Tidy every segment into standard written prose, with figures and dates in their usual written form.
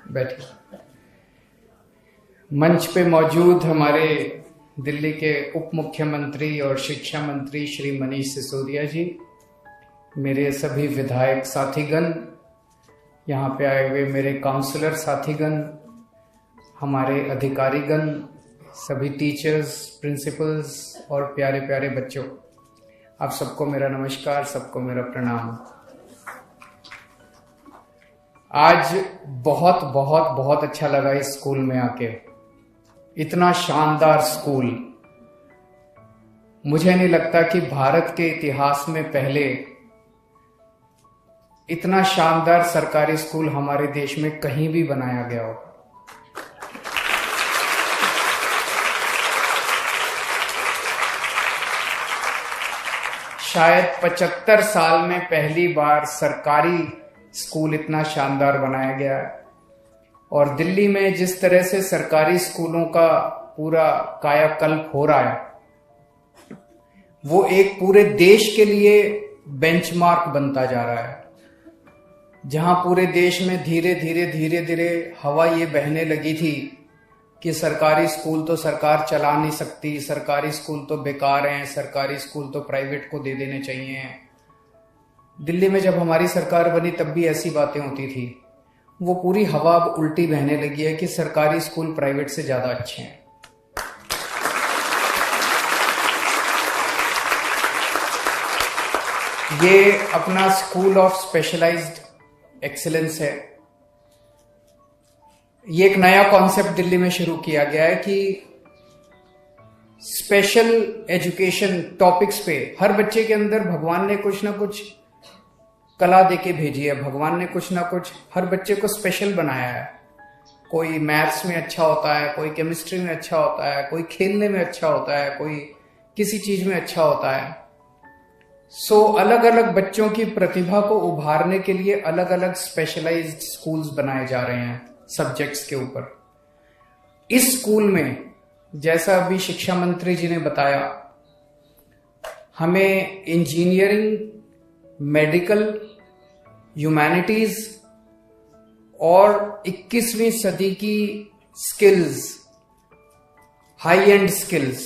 बैठिए। मंच पे मौजूद हमारे दिल्ली के उप मुख्यमंत्री और शिक्षा मंत्री श्री मनीष सिसोदिया जी, मेरे सभी विधायक साथीगण, यहाँ पे आए हुए मेरे काउंसलर साथीगण, हमारे अधिकारीगण, सभी टीचर्स, प्रिंसिपल्स और प्यारे प्यारे बच्चों, आप सबको मेरा नमस्कार, सबको मेरा प्रणाम। आज बहुत बहुत बहुत अच्छा लगा इस स्कूल में आके। इतना शानदार स्कूल, मुझे नहीं लगता कि भारत के इतिहास में पहले इतना शानदार सरकारी स्कूल हमारे देश में कहीं भी बनाया गया हो। शायद 75 साल में पहली बार सरकारी स्कूल इतना शानदार बनाया गया है। और दिल्ली में जिस तरह से सरकारी स्कूलों का पूरा कायाकल्प हो रहा है, वो एक पूरे देश के लिए बेंचमार्क बनता जा रहा है, जहां पूरे देश में धीरे धीरे हवा ये बहने लगी थी कि सरकारी स्कूल तो सरकार चला नहीं सकती, सरकारी स्कूल तो बेकार हैं, सरकारी स्कूल तो प्राइवेट को दे देने चाहिए। दिल्ली में जब हमारी सरकार बनी तब भी ऐसी बातें होती थी। वो पूरी हवा अब उल्टी बहने लगी है कि सरकारी स्कूल प्राइवेट से ज्यादा अच्छे हैं। ये अपना स्कूल ऑफ स्पेशलाइज्ड एक्सीलेंस है। ये एक नया कॉन्सेप्ट दिल्ली में शुरू किया गया है कि स्पेशल एजुकेशन टॉपिक्स पे हर बच्चे के अंदर भगवान ने कुछ ना कुछ कला देके भेजी है। भगवान ने कुछ ना कुछ हर बच्चे को स्पेशल बनाया है। कोई मैथ्स में अच्छा होता है, कोई केमिस्ट्री में अच्छा होता है, कोई खेलने में अच्छा होता है, कोई किसी चीज में अच्छा होता है। सो अलग अलग बच्चों की प्रतिभा को उभारने के लिए अलग अलग स्पेशलाइज्ड स्कूल्स बनाए जा रहे हैं सब्जेक्ट्स के ऊपर। इस स्कूल में, जैसा अभी शिक्षा मंत्री जी ने बताया, हमें इंजीनियरिंग, मेडिकल, ह्यूमैनिटीज और 21वीं सदी की स्किल्स, हाई एंड स्किल्स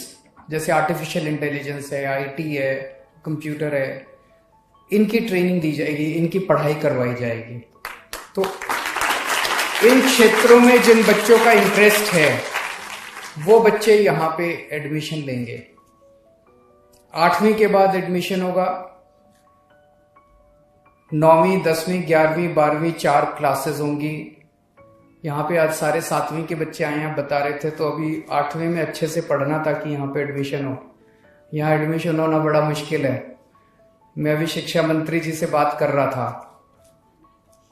जैसे आर्टिफिशियल इंटेलिजेंस है, आईटी है, कंप्यूटर है, इनकी ट्रेनिंग दी जाएगी, इनकी पढ़ाई करवाई जाएगी। तो इन क्षेत्रों में जिन बच्चों का इंटरेस्ट है वो बच्चे यहां पे एडमिशन लेंगे। 8वीं के बाद एडमिशन होगा। 9वीं, 10वीं, 11वीं, 12वीं 4 क्लासेस होंगी। यहाँ पे आज सारे 7वीं के बच्चे आए हैं, बता रहे थे, तो अभी 8वीं में अच्छे से पढ़ना ताकि यहाँ पे एडमिशन हो। यहाँ एडमिशन होना बड़ा मुश्किल है। मैं अभी शिक्षा मंत्री जी से बात कर रहा था।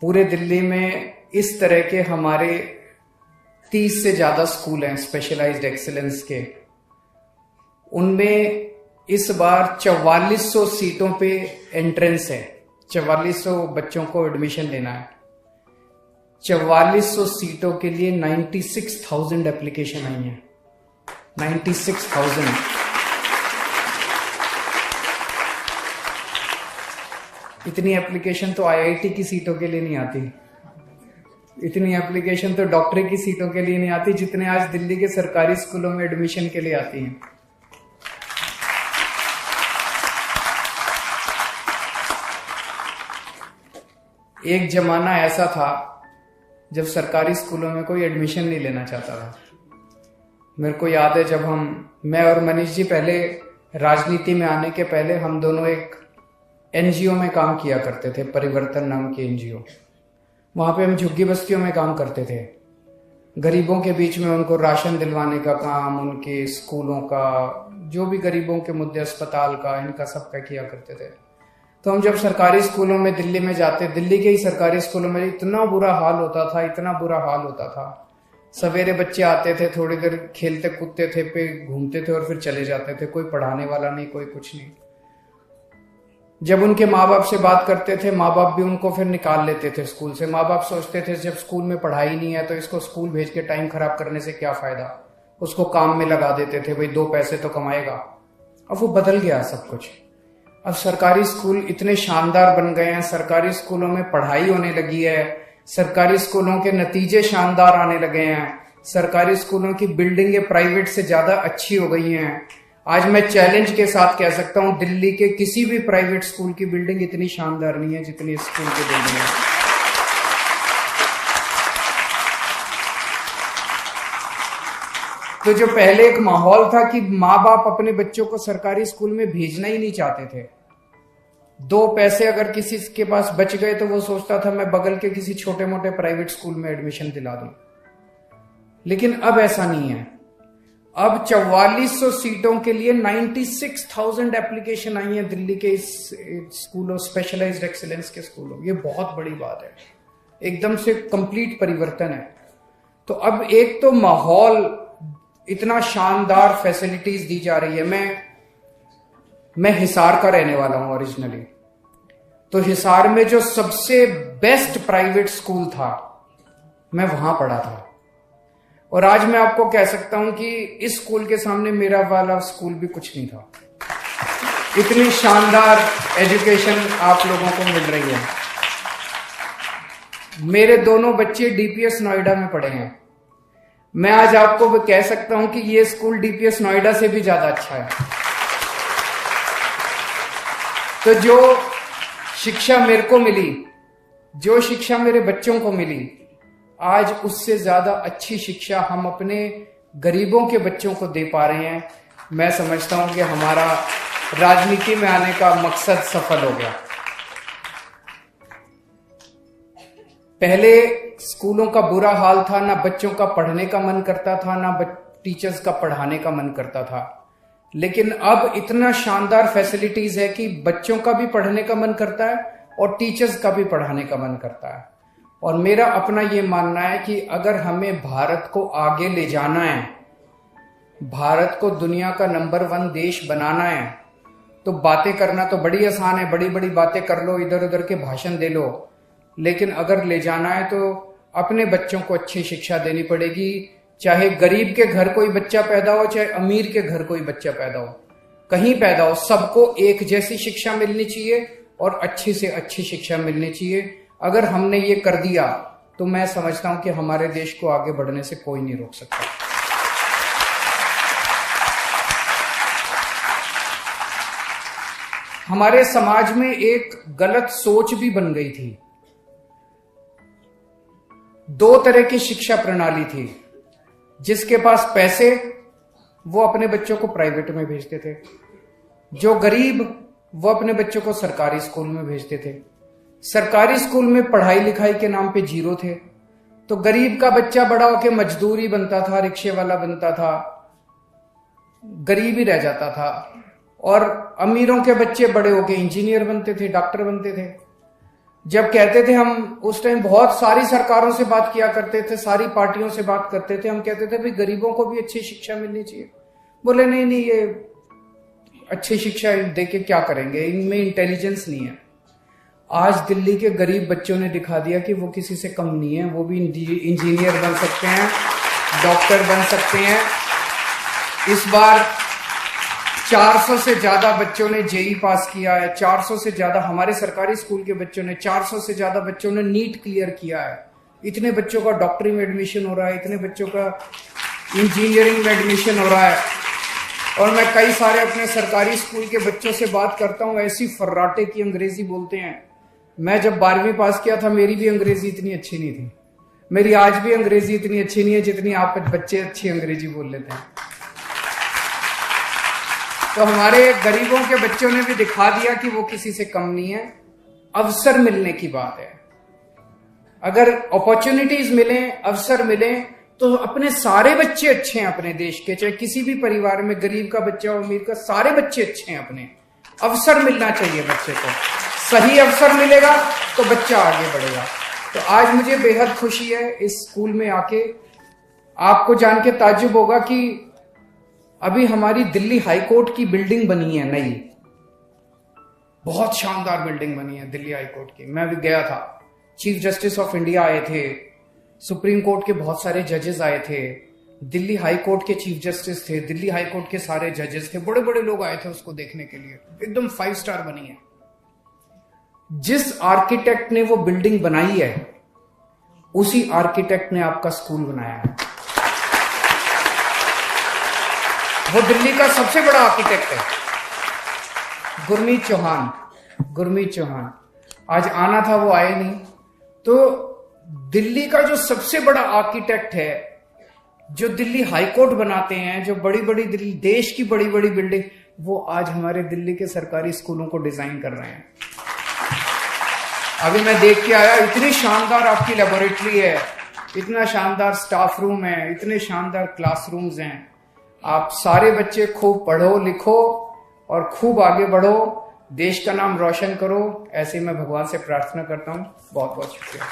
पूरे दिल्ली में इस तरह के हमारे 30 से ज्यादा स्कूल हैं स्पेशलाइज्ड एक्सीलेंस के। उनमें इस बार 4400 सीटों पे एंट्रेंस है। 4400 बच्चों को एडमिशन लेना है। 4400 सीटों के लिए 96,000 एप्लीकेशन आई हैं। 96,000। इतनी एप्लीकेशन तो आईआईटी की सीटों के लिए नहीं आती। इतनी एप्लीकेशन तो डॉक्टरी की सीटों के लिए नहीं आती जितने आज दिल्ली के सरकारी स्कूलों में एडमिशन के लिए आती हैं। एक जमाना ऐसा था जब सरकारी स्कूलों में कोई एडमिशन नहीं लेना चाहता था। मेरे को याद है जब मैं और मनीष जी पहले राजनीति में आने के पहले हम दोनों एक एनजीओ में काम किया करते थे, परिवर्तन नाम की एनजीओ। वहां पे हम झुग्गी बस्तियों में काम करते थे। गरीबों के बीच में उनको राशन दिलवाने का काम, उनके स्कूलों का, जो भी गरीबों के मुद्दे, अस्पताल का, इनका सबका किया करते थे। तो हम जब सरकारी स्कूलों में दिल्ली में जाते, दिल्ली के ही सरकारी स्कूलों में इतना बुरा हाल होता था, इतना बुरा हाल होता था। सवेरे बच्चे आते थे, थोड़ी देर खेलते कूदते थे, पे घूमते थे और फिर चले जाते थे। कोई पढ़ाने वाला नहीं, कोई कुछ नहीं। जब उनके माँ बाप से बात करते थे, माँ बाप भी उनको फिर निकाल लेते थे स्कूल से। माँ बाप सोचते थे जब स्कूल में पढ़ाई नहीं है तो इसको स्कूल भेज के टाइम खराब करने से क्या फायदा, उसको काम में लगा देते थे, भाई 2 पैसे तो कमाएगा। अब वो बदल गया सब कुछ। अब सरकारी स्कूल इतने शानदार बन गए हैं, सरकारी स्कूलों में पढ़ाई होने लगी है, सरकारी स्कूलों के नतीजे शानदार आने लगे हैं। सरकारी स्कूलों की बिल्डिंगें प्राइवेट से ज्यादा अच्छी हो गई हैं। आज मैं चैलेंज के साथ कह सकता हूं, दिल्ली के किसी भी प्राइवेट स्कूल की बिल्डिंग इतनी शानदार नहीं है जितनी इस स्कूल की बिल्डिंग है। तो जो पहले एक माहौल था कि माँ बाप अपने बच्चों को सरकारी स्कूल में भेजना ही नहीं चाहते थे, 2 पैसे अगर किसी के पास बच गए तो वो सोचता था मैं बगल के किसी छोटे मोटे प्राइवेट स्कूल में एडमिशन दिला दूं। लेकिन अब ऐसा नहीं है। अब 4400 सीटों के लिए 96,000 एप्लीकेशन आई हैं दिल्ली के इस स्कूलों, स्पेशलाइज्ड एक्सीलेंस के स्कूलों। ये बहुत बड़ी बात है, एकदम से कंप्लीट परिवर्तन है। तो अब एक तो माहौल, इतना शानदार फैसिलिटीज दी जा रही है। मैं हिसार का रहने वाला हूं ओरिजिनली, तो हिसार में जो सबसे बेस्ट प्राइवेट स्कूल था मैं वहां पढ़ा था, और आज मैं आपको कह सकता हूं कि इस स्कूल के सामने मेरा वाला स्कूल भी कुछ नहीं था। इतनी शानदार एजुकेशन आप लोगों को मिल रही है। मेरे दोनों बच्चे डीपीएस नोएडा में पढ़े हैं। मैं आज आपको कह सकता हूं कि ये स्कूल डीपीएस नोएडा से भी ज्यादा अच्छा है। तो जो शिक्षा मेरे को मिली, जो शिक्षा मेरे बच्चों को मिली, आज उससे ज्यादा अच्छी शिक्षा हम अपने गरीबों के बच्चों को दे पा रहे हैं। मैं समझता हूं कि हमारा राजनीति में आने का मकसद सफल हो गया। पहले स्कूलों का बुरा हाल था, ना बच्चों का पढ़ने का मन करता था, ना टीचर्स का पढ़ाने का मन करता था। लेकिन अब इतना शानदार फैसिलिटीज है कि बच्चों का भी पढ़ने का मन करता है और टीचर्स का भी पढ़ाने का मन करता है। और मेरा अपना ये मानना है कि अगर हमें भारत को आगे ले जाना है, भारत को दुनिया का नंबर 1 देश बनाना है, तो बातें करना तो बड़ी आसान है, बड़ी बड़ी बातें कर लो, इधर उधर के भाषण दे लो। लेकिन अगर ले जाना है तो अपने बच्चों को अच्छी शिक्षा देनी पड़ेगी। चाहे गरीब के घर कोई बच्चा पैदा हो, चाहे अमीर के घर कोई बच्चा पैदा हो, कहीं पैदा हो, सबको एक जैसी शिक्षा मिलनी चाहिए और अच्छी से अच्छी शिक्षा मिलनी चाहिए। अगर हमने ये कर दिया तो मैं समझता हूं कि हमारे देश को आगे बढ़ने से कोई नहीं रोक सकता। हमारे समाज में एक गलत सोच भी बन गई थी। 2 तरह की शिक्षा प्रणाली थी। जिसके पास पैसे, वो अपने बच्चों को प्राइवेट में भेजते थे। जो गरीब, वो अपने बच्चों को सरकारी स्कूल में भेजते थे। सरकारी स्कूल में पढ़ाई लिखाई के नाम पे 0 थे, तो गरीब का बच्चा बड़ा होकर मजदूरी बनता था, रिक्शे वाला बनता था, गरीब ही रह जाता था। और अमीरों के बच्चे बड़े होके इंजीनियर बनते थे, डॉक्टर बनते थे। जब कहते थे, हम उस टाइम बहुत सारी सरकारों से बात किया करते थे, सारी पार्टियों से बात करते थे, हम कहते थे भाई गरीबों को भी अच्छी शिक्षा मिलनी चाहिए। बोले नहीं नहीं, ये अच्छी शिक्षा देके क्या करेंगे, इनमें इंटेलिजेंस नहीं है। आज दिल्ली के गरीब बच्चों ने दिखा दिया कि वो किसी से कम नहीं है, वो भी इंजीनियर बन सकते हैं, डॉक्टर बन सकते हैं। इस बार 400 से ज्यादा बच्चों ने जेई पास किया है, 400 से ज्यादा हमारे सरकारी स्कूल के बच्चों ने, 400 से ज्यादा बच्चों ने नीट क्लियर किया है। इतने बच्चों का डॉक्टरी में एडमिशन हो रहा है, इतने बच्चों का इंजीनियरिंग में एडमिशन हो रहा है। और मैं कई सारे अपने सरकारी स्कूल के बच्चों से बात करता हूं, ऐसी फर्राटे की अंग्रेजी बोलते हैं। मैं जब 12वीं पास किया था, मेरी भी अंग्रेजी इतनी अच्छी नहीं थी। मेरी आज भी अंग्रेजी इतनी अच्छी नहीं है जितनी आप बच्चे अच्छी अंग्रेजी बोल लेते हैं। तो हमारे गरीबों के बच्चों ने भी दिखा दिया कि वो किसी से कम नहीं है। अवसर मिलने की बात है। अगर अपॉर्चुनिटीज मिले, अवसर मिले, तो अपने सारे बच्चे अच्छे हैं अपने देश के। चाहे किसी भी परिवार में गरीब का बच्चा हो, अमीर का, सारे बच्चे अच्छे हैं अपने। अवसर मिलना चाहिए बच्चे को। सही अवसर मिलेगा तो बच्चा आगे बढ़ेगा। तो आज मुझे बेहद खुशी है इस स्कूल में आके। आपको जान के ताज्जुब होगा कि अभी हमारी दिल्ली हाई कोर्ट की बिल्डिंग बनी है नई, बहुत शानदार बिल्डिंग बनी है दिल्ली हाई कोर्ट की। मैं भी गया था, चीफ जस्टिस ऑफ इंडिया आए थे, सुप्रीम कोर्ट के बहुत सारे जजेस आए थे, दिल्ली हाई कोर्ट के चीफ जस्टिस थे, दिल्ली हाई कोर्ट के सारे जजेस थे, बड़े बड़े लोग आए थे उसको देखने के लिए। एकदम 5 स्टार बनी है। जिस आर्किटेक्ट ने वो बिल्डिंग बनाई है, उसी आर्किटेक्ट ने आपका स्कूल बनाया है। वो दिल्ली का सबसे बड़ा आर्किटेक्ट है, गुरमीत चौहान। आज आना था, वो आए नहीं। तो दिल्ली का जो सबसे बड़ा आर्किटेक्ट है, जो दिल्ली हाईकोर्ट बनाते हैं, जो बड़ी बड़ी दिल्ली देश की बड़ी बड़ी बिल्डिंग, वो आज हमारे दिल्ली के सरकारी स्कूलों को डिजाइन कर रहे हैं। अभी मैं देख के आया, इतनी शानदार आपकी लेबोरेटरी है, इतना शानदार स्टाफ रूम है, इतने शानदार क्लासरूम्स हैं। आप सारे बच्चे खूब पढ़ो लिखो और खूब आगे बढ़ो, देश का नाम रोशन करो। ऐसे मैं भगवान से प्रार्थना करता हूं। बहुत बहुत शुक्रिया।